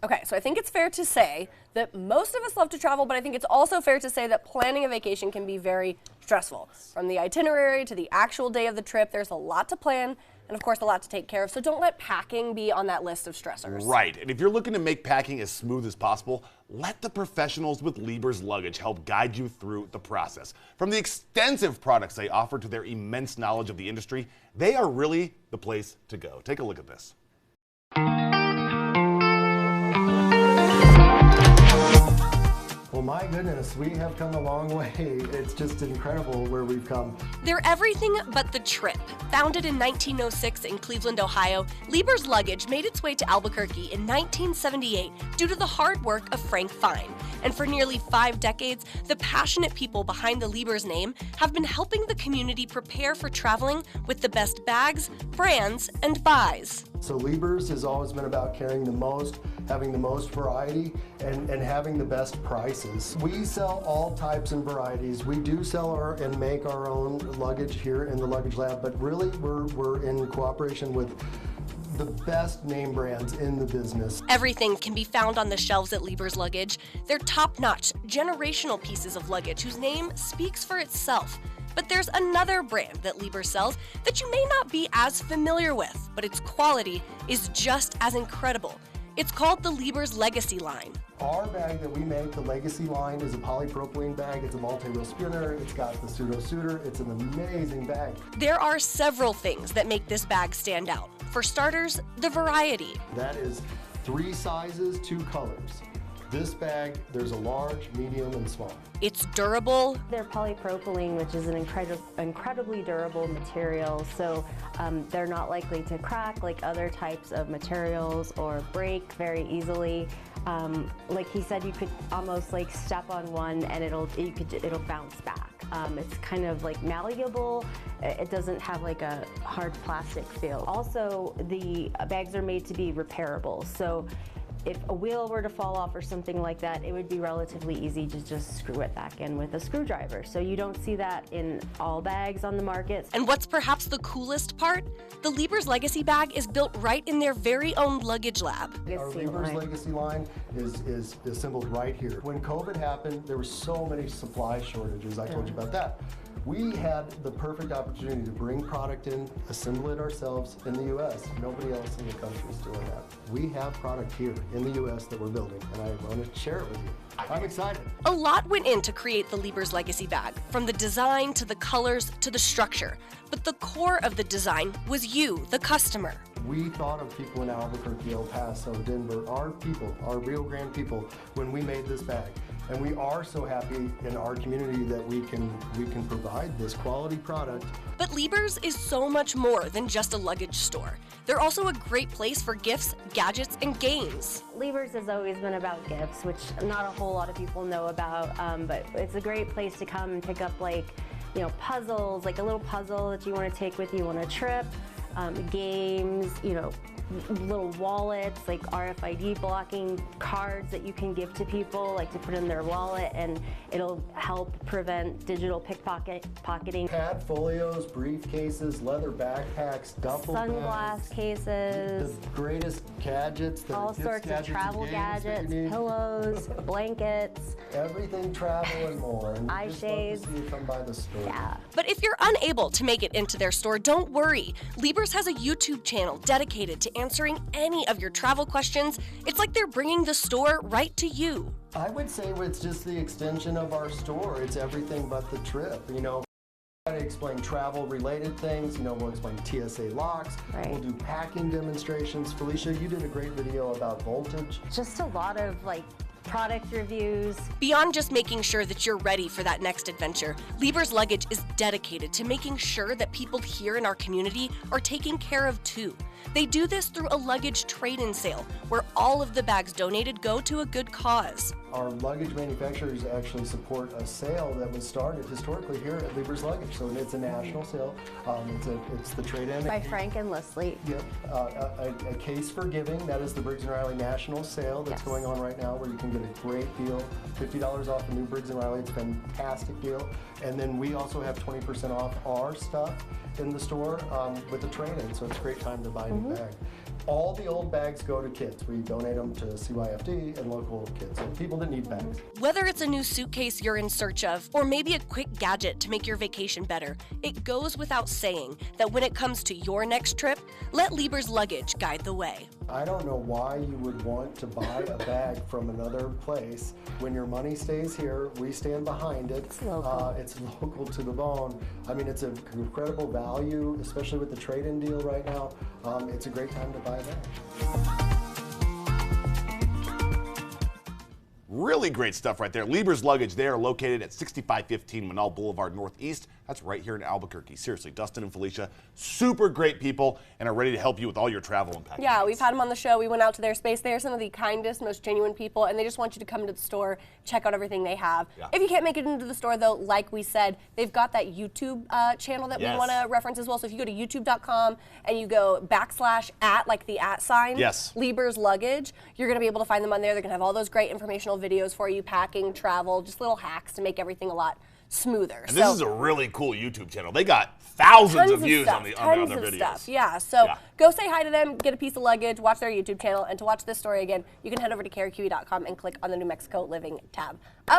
Okay, so I think it's fair to say that most of us love to travel, but I think it's also fair to say that planning a vacation can be very stressful. From the itinerary to the actual day of the trip, there's a lot to plan and, of course, a lot to take care of. So don't let packing be on that list of stressors. Right, and if you're looking to make packing as smooth as possible, let the professionals with Lieber's Luggage help guide you through the process. From the extensive products they offer to their immense knowledge of the industry, they are really the place to go. Take a look at this. Well, my goodness, we have come a long way. It's just incredible where we've come. They're everything but the trip. Founded in 1906 in Cleveland, Ohio, Lieber's Luggage made its way to Albuquerque in 1978 due to the hard work of Frank Fine. And for nearly 5 decades, the passionate people behind the Lieber's name have been helping the community prepare for traveling with the best bags, brands, and buys. So Lieber's has always been about carrying the most, having the most variety, and having the best prices. We sell all types and varieties. We do sell and make our own luggage here in the Luggage Lab, but really we're in cooperation with the best name brands in the business. Everything can be found on the shelves at Lieber's Luggage. They're top-notch, generational pieces of luggage whose name speaks for itself. But there's another brand that Lieber sells that you may not be as familiar with, but its quality is just as incredible. It's called the Lieber's Legacy line. Our bag that we make, the Legacy line, is a polypropylene bag. It's a multi-wheel spinner. It's got the pseudo-suitor. It's an amazing bag. There are several things that make this bag stand out. For starters, the variety. That is 3 sizes, 2 colors. This bag, there's a large, medium, and small. It's durable. They're polypropylene, which is an incredibly durable material, so they're not likely to crack like other types of materials or break very easily. Like he said, you could almost like step on one and it'll bounce back. It's kind of like malleable. It doesn't have like a hard plastic feel. Also, the bags are made to be repairable, so if a wheel were to fall off or something like that, it would be relatively easy to just screw it back in with a screwdriver. So you don't see that in all bags on the market. And what's perhaps the coolest part? The Lieber's Legacy bag is built right in their very own luggage lab. Our Lieber's Legacy line is assembled right here. When COVID happened, there were so many supply shortages. I told you about that. We had the perfect opportunity to bring product in, assemble it ourselves in the U.S. Nobody else in the country is doing that. We have product here in the U.S. that we're building, and I want to share it with you. I'm excited. A lot went in to create the Lieber's Legacy bag, from the design to the colors to the structure. But the core of the design was you, the customer. We thought of people in Albuquerque, El Paso, Denver, our people, our Rio Grande people, when we made this bag. And we are so happy in our community that we can provide this quality product. But Lieber's is so much more than just a luggage store. They're also a great place for gifts, gadgets, and games. Lieber's has always been about gifts, which not a whole lot of people know about, but it's a great place to come and pick up puzzles, like a little puzzle that you want to take with you on a trip, games, little wallets, like RFID blocking cards that you can give to people, like to put in their wallet, and it'll help prevent digital pickpocketing. Pad folios, briefcases, leather backpacks, duffel sunglass bags, cases, the greatest gadgets, all sorts of travel gadgets, pillows, blankets, everything travel and more. And eye shades. Love to see you come by the store. Yeah. But if you're unable to make it into their store, don't worry. Lieber's has a YouTube channel dedicated to answering any of your travel questions. It's like they're bringing the store right to you. I would say it's just the extension of our store. It's everything but the trip, I explain travel-related things, we'll explain TSA locks, right. We'll do packing demonstrations. Felicia, you did a great video about Voltage. Just a lot of product reviews. Beyond just making sure that you're ready for that next adventure, Lieber's Luggage is dedicated to making sure that people here in our community are taken care of too. They do this through a luggage trade-in sale, where all of the bags donated go to a good cause. Our luggage manufacturers actually support a sale that was started historically here at Lieber's Luggage. So it's a national sale. It's the trade-in. By Frank and Leslie. Yep. A case for giving. That is the Briggs & Riley national sale that's going on right now, where you can get a great deal, $50 off a new Briggs & Riley. It's a fantastic deal. And then we also have 20% off our stuff in the store with the trade-in. So it's a great time to buy a new bag. All the old bags go to kids. We donate them to CYFD and local kids, and people that need bags. Whether it's a new suitcase you're in search of, or maybe a quick gadget to make your vacation better, it goes without saying that when it comes to your next trip, let Lieber's Luggage guide the way. I don't know why you would want to buy a bag from another place. When your money stays here, we stand behind it. It's local. It's local to the bone. I mean, it's an incredible value, especially with the trade-in deal right now. It's a great time to buy a bag. Really great stuff right there. Lieber's Luggage, they are located at 6515 Manal Boulevard Northeast. That's right here in Albuquerque. Seriously, Dustin and Felicia, super great people and are ready to help you with all your travel and packing. Yeah, needs. we've had them on the show. We went out to their space. They are some of the kindest, most genuine people, and they just want you to come to the store, check out everything they have. Yeah. If you can't make it into the store, though, like we said, they've got that YouTube channel that we want to reference as well. So if you go to youtube.com and you go /@ like the @ sign, Lieber's Luggage, you're going to be able to find them on there. They're going to have all those great informational videos for you, packing, travel, just little hacks to make everything a lot smoother. And this is a really cool YouTube channel. They got thousands of views on their videos. Stuff. Yeah, so go say hi to them, get a piece of luggage, watch their YouTube channel, and to watch this story again, you can head over to KRQE.com and click on the New Mexico Living tab.